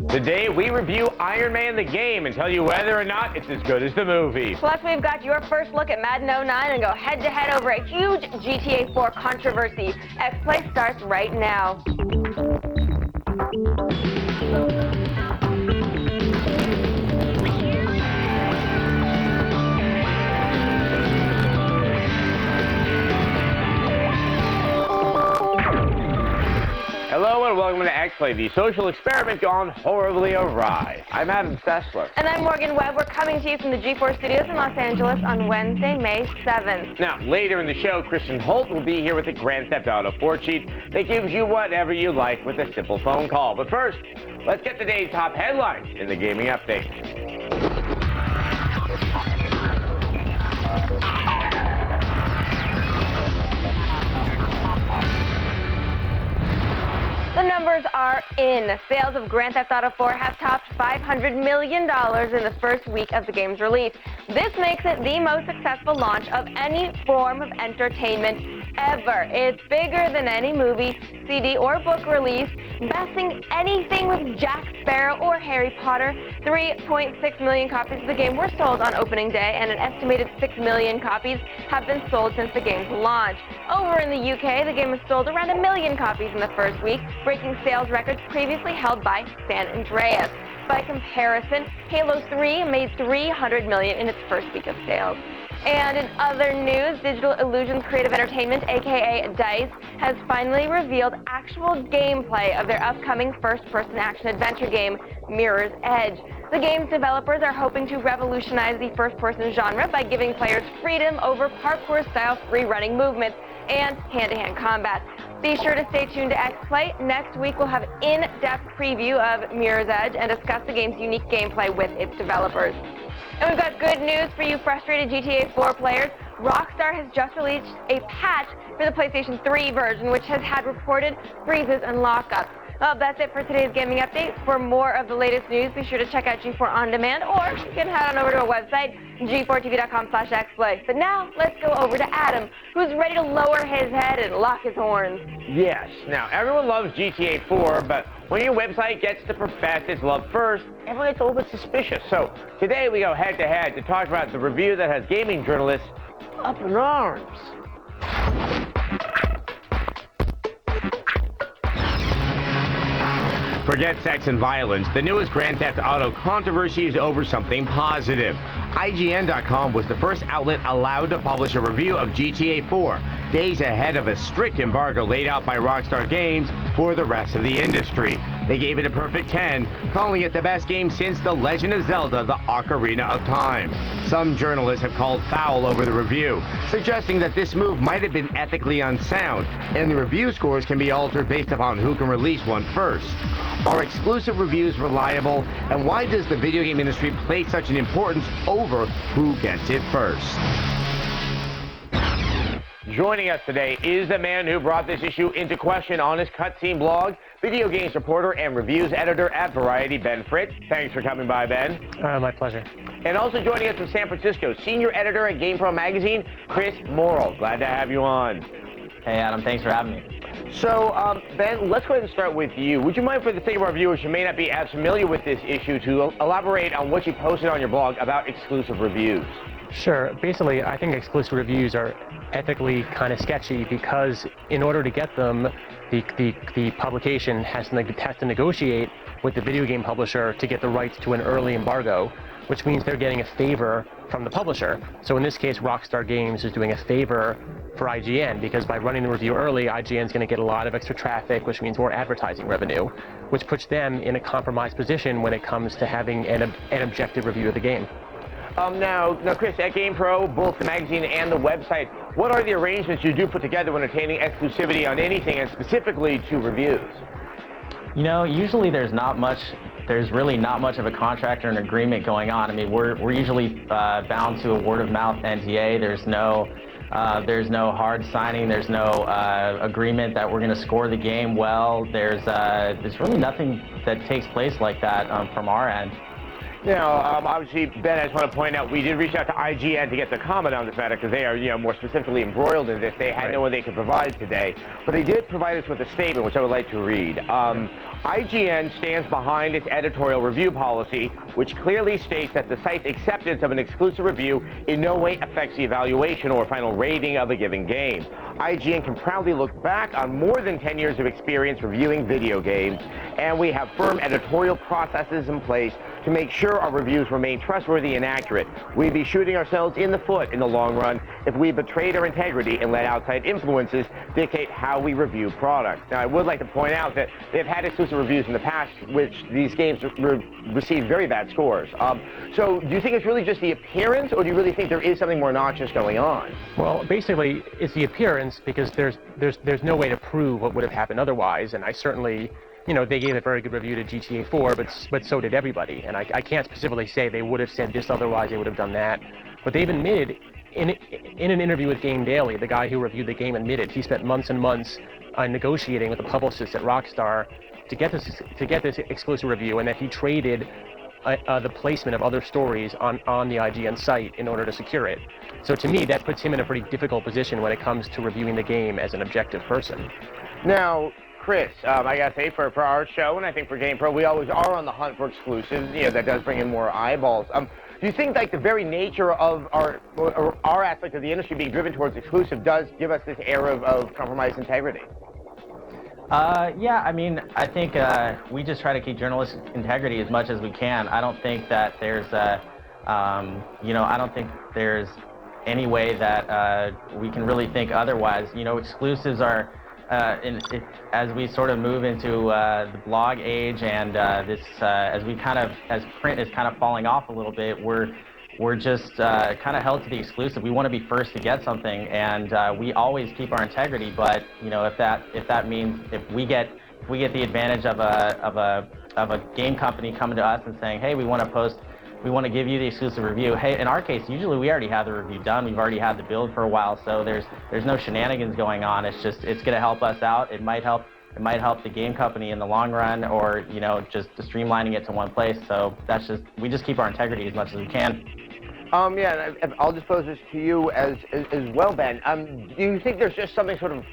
Today we review Iron Man the game and tell you whether or not it's as good as the movie. Plus we've got your first look at Madden 09 and go head-to-head over a huge GTA 4 controversy. X-Play starts right now. Hello and welcome to X-Play, the social experiment gone horribly awry. I'm Adam Sessler. And I'm Morgan Webb. We're coming to you from the G4 studios in Los Angeles on Wednesday, May 7th. Now, later in the show, Kristen Holt will be here with a Grand Theft Auto 4 cheat that gives you whatever you like with a simple phone call. But first, let's get today's top headlines in the gaming update. The numbers are in. Sales of Grand Theft Auto 4 have topped $500 million in the first week of the game's release. This makes it the most successful launch of any form of entertainment ever. It's bigger than any movie, CD, or book release, besting anything with Jack Sparrow or Harry Potter. 3.6 million copies of the game were sold on opening day, and an estimated 6 million copies have been sold since the game's launch. Over in the UK, the game has sold around 1 million copies in the first week, breaking sales records previously held by San Andreas. By comparison, Halo 3 made $300 million in its first week of sales. And in other news, Digital Illusions Creative Entertainment, aka DICE, has finally revealed actual gameplay of their upcoming first-person action-adventure game, Mirror's Edge. The game's developers are hoping to revolutionize the first-person genre by giving players freedom over parkour-style free-running movements and hand-to-hand combat. Be sure to stay tuned to X-Play. Next week, we'll have an in-depth preview of Mirror's Edge and discuss the game's unique gameplay with its developers. And we've got good news for you frustrated GTA 4 players. Rockstar has just released a patch for the PlayStation 3 version, which has had reported freezes and lockups. Well, that's it for today's gaming update. For more of the latest news, be sure to check out G4 On Demand, or you can head on over to our website, g4tv.com/xplay. But now, let's go over to Adam, who's ready to lower his head and lock his horns. Yes. Now, everyone loves GTA 4, but when your website gets to profess its love first, everyone gets a little bit suspicious. So today we go head-to-head to talk about the review that has gaming journalists up in arms. Forget sex and violence. The newest Grand Theft Auto controversy is over something positive. IGN.com was the first outlet allowed to publish a review of GTA 4, days ahead of a strict embargo laid out by Rockstar Games for the rest of the industry. They gave it a perfect 10, calling it the best game since The Legend of Zelda: The Ocarina of Time. Some journalists have called foul over the review, suggesting that this move might have been ethically unsound, and the review scores can be altered based upon who can release one first. Are exclusive reviews reliable, and why does the video game industry place such an importance over who gets it first? Joining us today is the man who brought this issue into question on his Cutscene blog, video games reporter and reviews editor at Variety, Ben Fritz. Thanks for coming by, Ben. My pleasure. And also joining us from San Francisco, senior editor at GamePro magazine, Chris Morrill. Glad to have you on. Hey, Adam. Thanks for having me. So, Ben, let's go ahead and start with you. Would you mind, for the sake of our viewers who may not be as familiar with this issue, to elaborate on what you posted on your blog about exclusive reviews? Sure. Basically, I think exclusive reviews are ethically kind of sketchy because in order to get them, the publication has to negotiate with the video game publisher to get the rights to an early embargo, which means they're getting a favor from the publisher. So in this case, Rockstar Games is doing a favor for IGN, because by running the review early, IGN's going to get a lot of extra traffic, which means more advertising revenue, which puts them in a compromised position when it comes to having an objective review of the game. Now, Chris, at GamePro, both the magazine and the website, what are the arrangements you do put together when obtaining exclusivity on anything, and specifically to reviews? You know, usually there's really not much of a contract or an agreement going on. I mean, we're usually bound to a word-of-mouth NDA. There's no hard signing. There's no agreement that we're going to score the game well. There's really nothing that takes place like that from our end. Now, obviously, Ben, I just want to point out, we did reach out to IGN to get the comment on this matter because they are, more specifically embroiled in this. They had no one they could provide today. But they did provide us with a statement, which I would like to read. IGN stands behind its editorial review policy, which clearly states that the site's acceptance of an exclusive review in no way affects the evaluation or final rating of a given game. IGN can proudly look back on more than 10 years of experience reviewing video games, and we have firm editorial processes in place to make sure our reviews remain trustworthy and accurate. We'd be shooting ourselves in the foot in the long run if we betrayed our integrity and let outside influences dictate how we review products. Now, I would like to point out that they've had exclusive reviews in the past, which these games received very bad scores. So do you think it's really just the appearance, or do you really think there is something more noxious going on? Well, basically, it's the appearance, because there's no way to prove what would have happened otherwise, and I certainly, they gave a very good review to GTA 4, but so did everybody, and I can't specifically say they would have said this otherwise, they would have done that, but they've admitted, in an interview with Game Daily, the guy who reviewed the game admitted he spent months and months negotiating with the publicist at Rockstar to get this exclusive review, and that he traded the placement of other stories on the IGN site in order to secure it. So to me, that puts him in a pretty difficult position when it comes to reviewing the game as an objective person. Now, Chris, I gotta say, for our show, and I think for GamePro, we always are on the hunt for exclusives. That does bring in more eyeballs. Do you think, like, the very nature of our aspect of the industry being driven towards exclusive does give us this air of compromised integrity? Yeah, I mean, I think we just try to keep journalistic integrity as much as we can. I don't think that there's, I don't think there's any way that we can really think otherwise. Exclusives are, as we sort of move into the blog age, and as print is kind of falling off a little bit, we're just kind of held to the exclusive. We want to be first to get something, and we always keep our integrity. But if that means if we get the advantage of a game company coming to us and saying, hey, we want to give you the exclusive review. Hey, in our case, usually we already have the review done. We've already had the build for a while, so there's no shenanigans going on. It's going to help us out. It might help the game company in the long run, or just streamlining it to one place. So we just keep our integrity as much as we can. Yeah, and I'll just pose this to you as well, Ben. Do you think there's just something sort of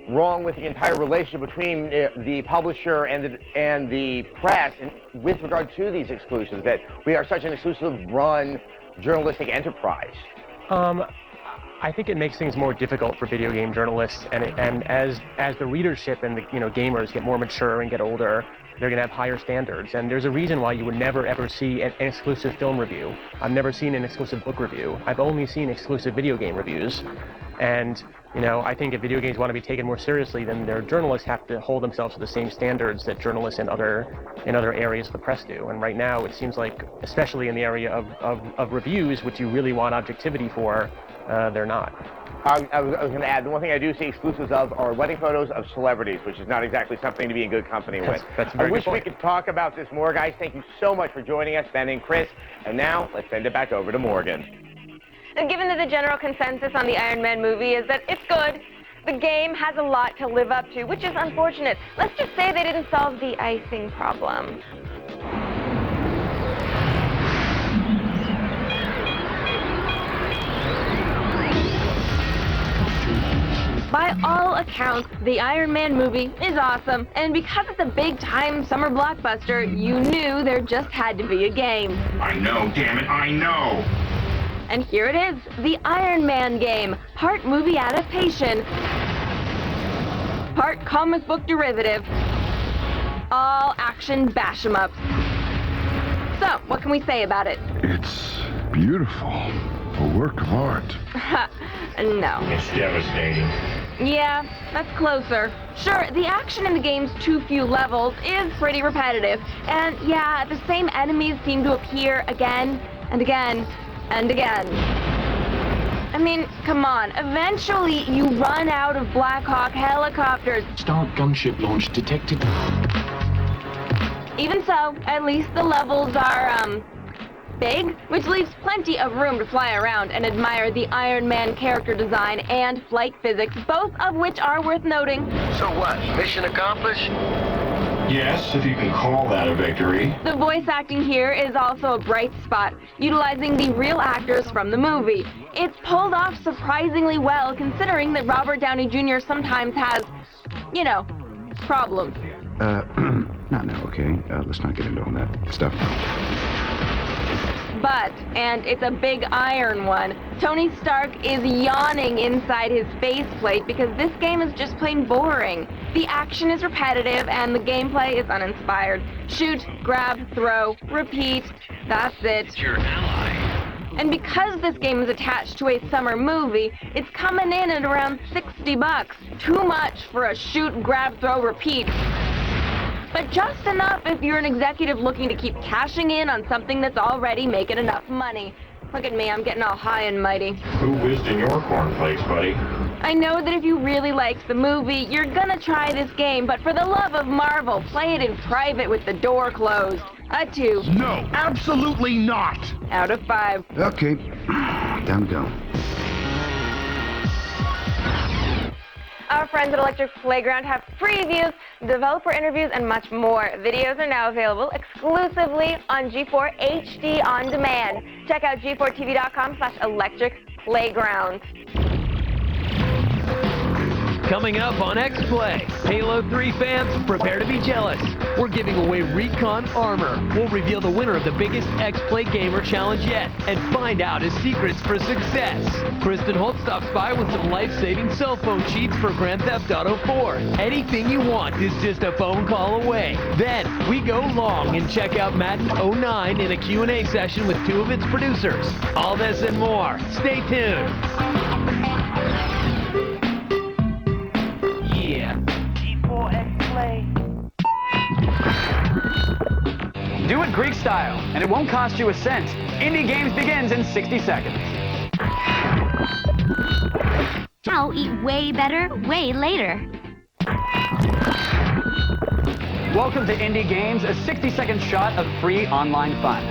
wrong with the entire relationship between the publisher and the press with regard to these exclusives, that we are such an exclusive-run journalistic enterprise? I think it makes things more difficult for video game journalists, and as the readership and the gamers get more mature and get older, they're going to have higher standards. And there's a reason why you would never ever see an exclusive film review. I've never seen an exclusive book review. I've only seen exclusive video game reviews. And I think if video games want to be taken more seriously, then their journalists have to hold themselves to the same standards that journalists in other areas of the press do. And right now, it seems like, especially in the area of reviews, which you really want objectivity for, they're not. I was going to add, the one thing I do see exclusives of are wedding photos of celebrities, which is not exactly something to be in good company with. That's a very I wish good we point. could talk about this more, guys. Thank you so much for joining us, Ben and Chris. And now, let's send it back over to Morgan. And given that the general consensus on the Iron Man movie is that it's good, the game has a lot to live up to, which is unfortunate. Let's just say they didn't solve the icing problem. By all accounts, the Iron Man movie is awesome, and because it's a big-time summer blockbuster, you knew there just had to be a game. I know, damn it, I know! And here it is, the Iron Man game, part movie adaptation, part comic book derivative, all action bash-em-ups. So, what can we say about it? It's beautiful. A work of art. No. It's devastating. Yeah, that's closer. Sure, the action in the game's too few levels is pretty repetitive. And yeah, the same enemies seem to appear again and again and again. I mean, come on, eventually you run out of Black Hawk helicopters. Start gunship launch detected. Even so, at least the levels are, big, which leaves plenty of room to fly around and admire the Iron Man character design and flight physics, both of which are worth noting. So what? Mission accomplished? Yes, if you can call that a victory. The voice acting here is also a bright spot, utilizing the real actors from the movie. It's pulled off surprisingly well, considering that Robert Downey Jr. sometimes has, you know, problems. Not now, okay? Let's not get into all that stuff. But, and it's a big iron one, Tony Stark is yawning inside his faceplate because this game is just plain boring. The action is repetitive and the gameplay is uninspired. Shoot, grab, throw, repeat, that's it. Your ally. And because this game is attached to a summer movie, it's coming in at around $60. Too much for a shoot, grab, throw, repeat. But just enough if you're an executive looking to keep cashing in on something that's already making enough money. Look at me, I'm getting all high and mighty. Who whizzed in your cornflakes, buddy? I know that if you really liked the movie, you're gonna try this game, but for the love of Marvel, play it in private with the door closed. A 2. No, absolutely not! Out of 5. Okay, time to go. Our friends at Electric Playground have previews, developer interviews, and much more. Videos are now available exclusively on G4 HD On Demand. Check out g4tv.com/electricplayground. Coming up on X-Play, Halo 3 fans, prepare to be jealous. We're giving away Recon Armor. We'll reveal the winner of the biggest X-Play Gamer Challenge yet and find out his secrets for success. Kristen Holt stops by with some life-saving cell phone cheats for Grand Theft Auto 4. Anything you want is just a phone call away. Then, we go long and check out Madden 09 in a Q&A session with 2 of its producers. All this and more. Stay tuned. Do it Greek style, and it won't cost you a cent. Indie Games begins in 60 seconds. I'll eat way better, way later. Welcome to Indie Games, a 60-second shot of free online fun.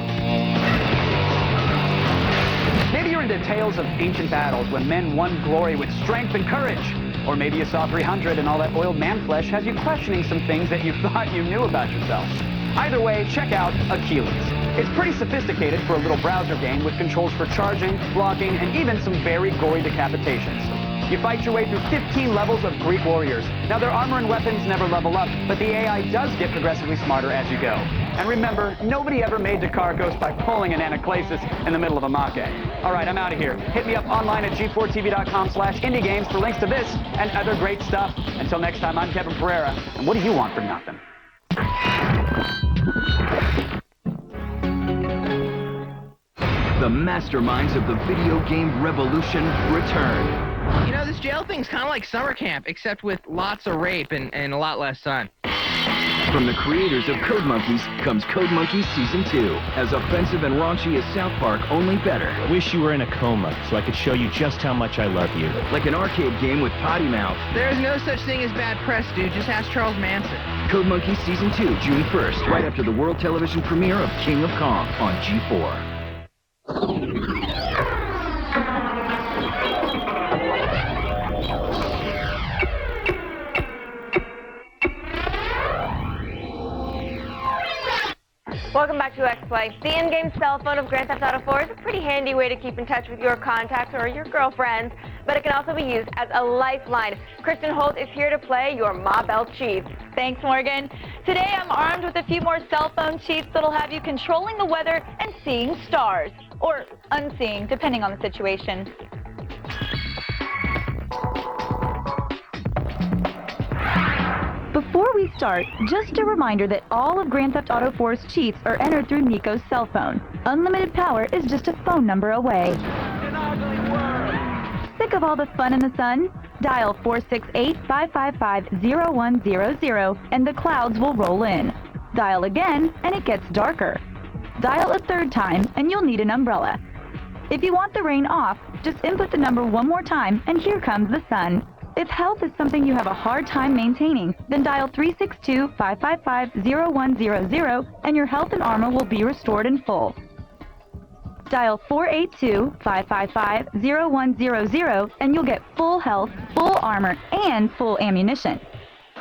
Maybe you're into tales of ancient battles when men won glory with strength and courage. Or maybe you saw 300 and all that oiled man flesh has you questioning some things that you thought you knew about yourself. Either way, check out Achilles. It's pretty sophisticated for a little browser game with controls for charging, blocking, and even some very gory decapitations. You fight your way through 15 levels of Greek warriors. Now, their armor and weapons never level up, but the AI does get progressively smarter as you go. And remember, nobody ever made Dakarkos by pulling an anaclasis in the middle of a maque. All right, I'm out of here. Hit me up online at g4tv.com/indiegames for links to this and other great stuff. Until next time, I'm Kevin Pereira, and what do you want for nothing? The masterminds of the video game revolution return. You know, this jail thing's kind of like summer camp, except with lots of rape and a lot less sun. From the creators of Code Monkeys comes Code Monkeys Season 2. As offensive and raunchy as South Park, only better. I wish you were in a coma so I could show you just how much I love you. Like an arcade game with potty mouth. There's no such thing as bad press, dude. Just ask Charles Manson. Code Monkeys Season 2, June 1st, right after the world television premiere of King of Kong on G4. Welcome back to X-Play. The in-game cell phone of Grand Theft Auto 4 is a pretty handy way to keep in touch with your contacts or your girlfriends, but it can also be used as a lifeline. Kristen Holt is here to play your Ma Bell cheats. Thanks, Morgan. Today I'm armed with a few more cell phone cheats that'll have you controlling the weather and seeing stars. Or unseeing, depending on the situation. Before we start, just a reminder that all of Grand Theft Auto 4's cheats are entered through Nico's cell phone. Unlimited power is just a phone number away. Sick of all the fun in the sun? Dial 468-555-0100 and the clouds will roll in. Dial again and it gets darker. Dial a third time and you'll need an umbrella. If you want the rain off, just input the number one more time and here comes the sun. If health is something you have a hard time maintaining, then dial 362-555-0100 and your health and armor will be restored in full. Dial 482-555-0100 and you'll get full health, full armor, and full ammunition.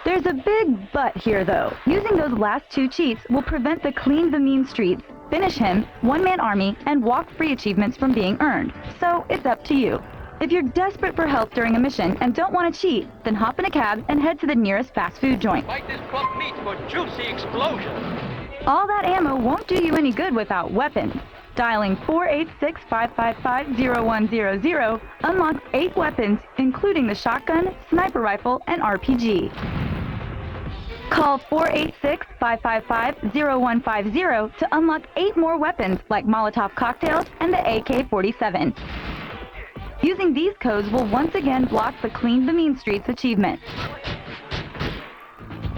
There's a big but here, though. Using those last two cheats will prevent the Clean the Mean Streets, Finish Him, One-Man Army, and Walk Free achievements from being earned. So it's up to you. If you're desperate for help during a mission and don't want to cheat, then hop in a cab and head to the nearest fast food joint. Bite this plump meat for juicy explosion. All that ammo won't do you any good without weapons. Dialing 486-555-0100 unlocks 8 weapons, including the shotgun, sniper rifle, and RPG. Call 486-555-0150 to unlock 8 more weapons like Molotov cocktails and the AK-47. Using these codes will once again block the Clean the Mean Streets achievement.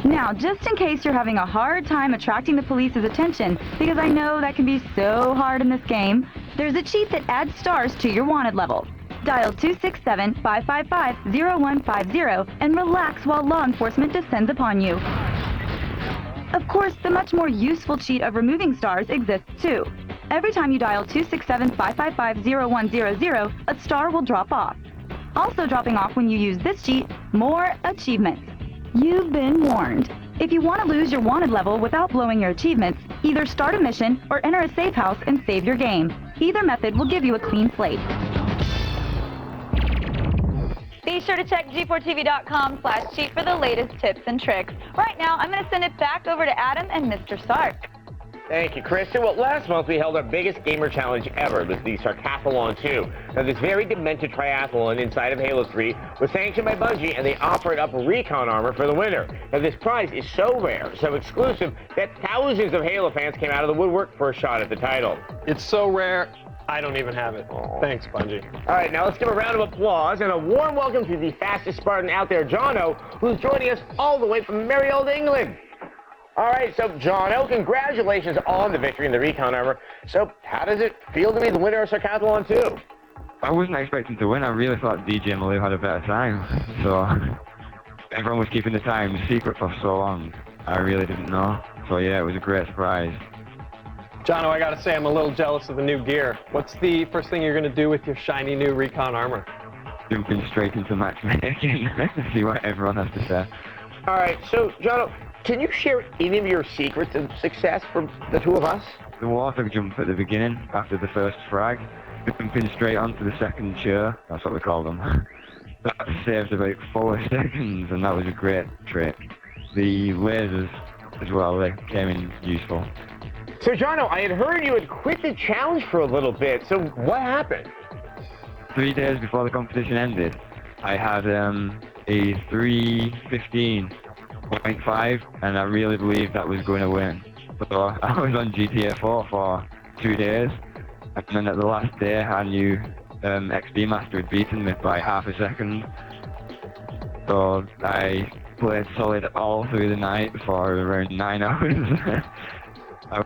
Now, just in case you're having a hard time attracting the police's attention, because I know that can be so hard in this game, there's a cheat that adds stars to your wanted level. Dial 267-555-0150 and relax while law enforcement descends upon you. Of course, the much more useful cheat of removing stars exists too. Every time you dial 267-555-0100, a star will drop off. Also dropping off when you use this cheat, more achievements. You've been warned. If you want to lose your wanted level without blowing your achievements, either start a mission or enter a safe house and save your game. Either method will give you a clean slate. Be sure to check g4tv.com/cheat for the latest tips and tricks. Right now, I'm going to send it back over to Adam and Mr. Sark. Thank you, Kristen. Well, last month we held our biggest gamer challenge ever, the Sarcathlon 2. Now, this very demented triathlon inside of Halo 3 was sanctioned by Bungie, and they offered up recon armor for the winner. Now, this prize is so rare, so exclusive, that thousands of Halo fans came out of the woodwork for a shot at the title. It's so rare, I don't even have it. Thanks, Bungie. All right, now let's give a round of applause and a warm welcome to the fastest Spartan out there, Jono, who's joining us all the way from merry old England. All right, so Jono, congratulations on the victory in the recon armor. So how does it feel to be the winner of Sarcathlon 2? I wasn't expecting to win. I really thought DJ Malou had a better time. So everyone was keeping the time secret for so long. I really didn't know. So yeah, it was a great surprise. Jono, I gotta say I'm a little jealous of the new gear. What's the first thing you're gonna do with your shiny new recon armor? Jumping straight into matchmaking. See what everyone has to say. All right, so Jono, can you share any of your secrets of success for the two of us? The water jump at the beginning, after the first frag, jumping straight onto the second chair, that's what we call them. That saved about 4 seconds, and that was a great trick. The lasers as well, they came in useful. So Jono, I had heard you had quit the challenge for a little bit, so what happened? 3 days before the competition ended, I had a 3:15.5, and I really believed that was going to win. So I was on GTA 4 for 2 days, and then at the last day I knew XD Master had beaten me by half a second. So I played solid all through the night for around 9 hours. I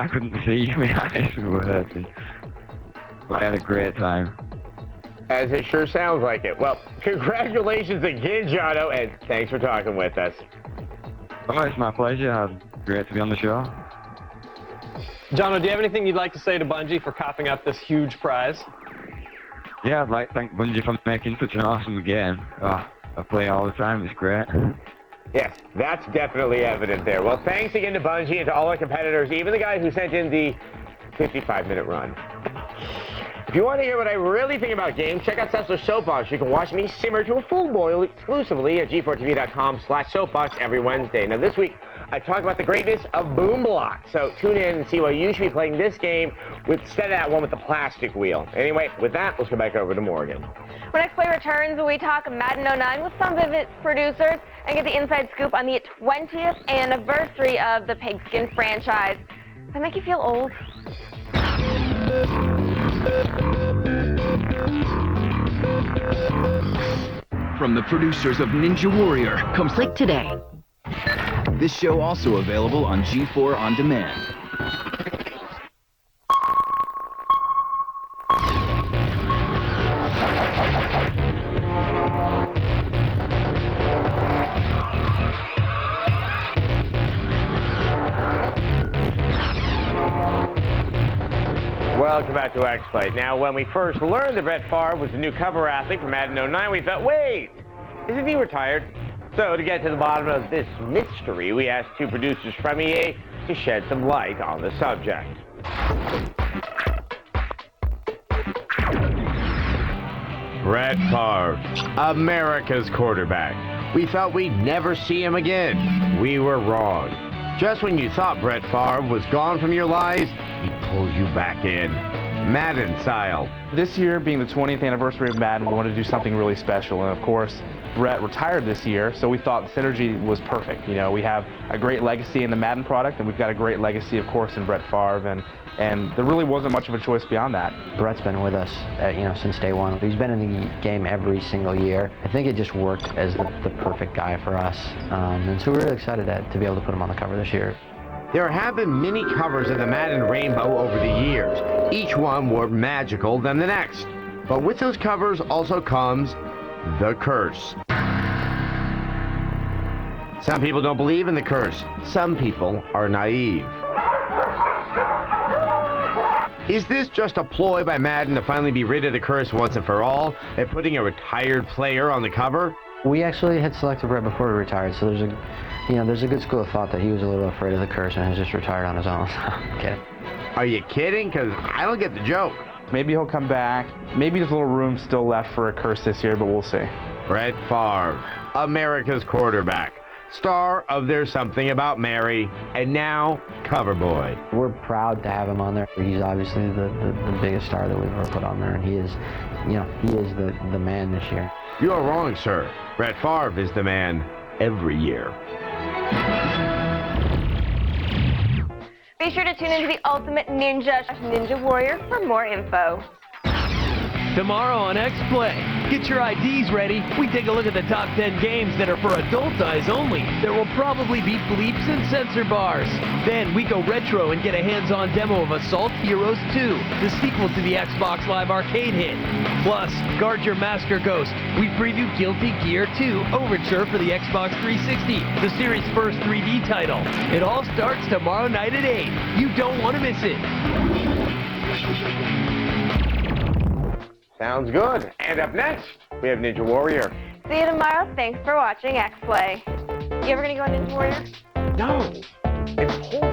couldn't see, my eyes were hurting. But I had a great time. As it sure sounds like it. Well, congratulations again, Jono, and thanks for talking with us. Oh, it's my pleasure. Great to be on the show. Jono, do you have anything you'd like to say to Bungie for coughing up this huge prize? Yeah, I'd like to thank Bungie for making such an awesome game. Oh, I play all the time, it's great. Yes, that's definitely evident there. Well, thanks again to Bungie and to all our competitors, even the guy who sent in the 55-minute run. If you want to hear what I really think about games, check out Cessler's Soapbox. You can watch me simmer to a full boil exclusively at g4tv.com/soapbox every Wednesday. Now, this week, I talk about the greatness of Boom Block. So tune in and see why you should be playing this game instead of that one with the plastic wheel. Anyway, with that, let's go back over to Morgan. When X Play returns, we talk Madden 09 with some of its producers and get the inside scoop on the 20th anniversary of the Pigskin franchise. Does that make you feel old? From the producers of Ninja Warrior comes Click today. This show also available on G4 On Demand. Welcome back to X-Play. Now, when we first learned that Brett Favre was the new cover athlete for Madden 09, we thought, wait, isn't he retired? So to get to the bottom of this mystery, we asked two producers from EA to shed some light on the subject. Brett Favre, America's quarterback. We thought we'd never see him again. We were wrong. Just when you thought Brett Favre was gone from your lives, he pulls you back in. Madden style. This year being the 20th anniversary of Madden, we wanted to do something really special, and of course, Brett retired this year, so we thought synergy was perfect. You know, we have a great legacy in the Madden product, and we've got a great legacy, of course, in Brett Favre, and there really wasn't much of a choice beyond that. Brett's been with us, since day one. He's been in the game every single year. I think it just worked as the perfect guy for us, and so we're really excited to be able to put him on the cover this year. There have been many covers of the Madden rainbow over the years, each one more magical than the next. But with those covers also comes the curse. Some people don't believe in the curse. Some people are naive. Is this just a ploy by Madden to finally be rid of the curse once and for all by putting a retired player on the cover? We actually had selected Brett before he retired, so there's a good school of thought that he was a little afraid of the curse and has just retired on his own. Kidding. Are you kidding? Because I don't get the joke. Maybe he'll come back. Maybe there's a little room still left for a curse this year, but we'll see. Brett Favre, America's quarterback, star of There's Something About Mary, and now cover boy. We're proud to have him on there. He's obviously the biggest star that we've ever put on there, and he is the man this year. You are wrong, sir. Brett Favre is the man every year. Be sure to tune into the Ultimate Ninja Warrior for more info. Tomorrow on X-Play, get your IDs ready. We take a look at the top 10 games that are for adult eyes only. There will probably be bleeps and censor bars. Then we go retro and get a hands-on demo of Assault Heroes 2, the sequel to the Xbox Live Arcade hit. Plus, guard your Master Ghost. We preview Guilty Gear 2 Overture for the Xbox 360, the series' first 3D title. It all starts tomorrow night at 8. You don't want to miss it. Sounds good. And up next, we have Ninja Warrior. See you tomorrow. Thanks for watching X-Play. You ever gonna go on Ninja Warrior? No. It's cold.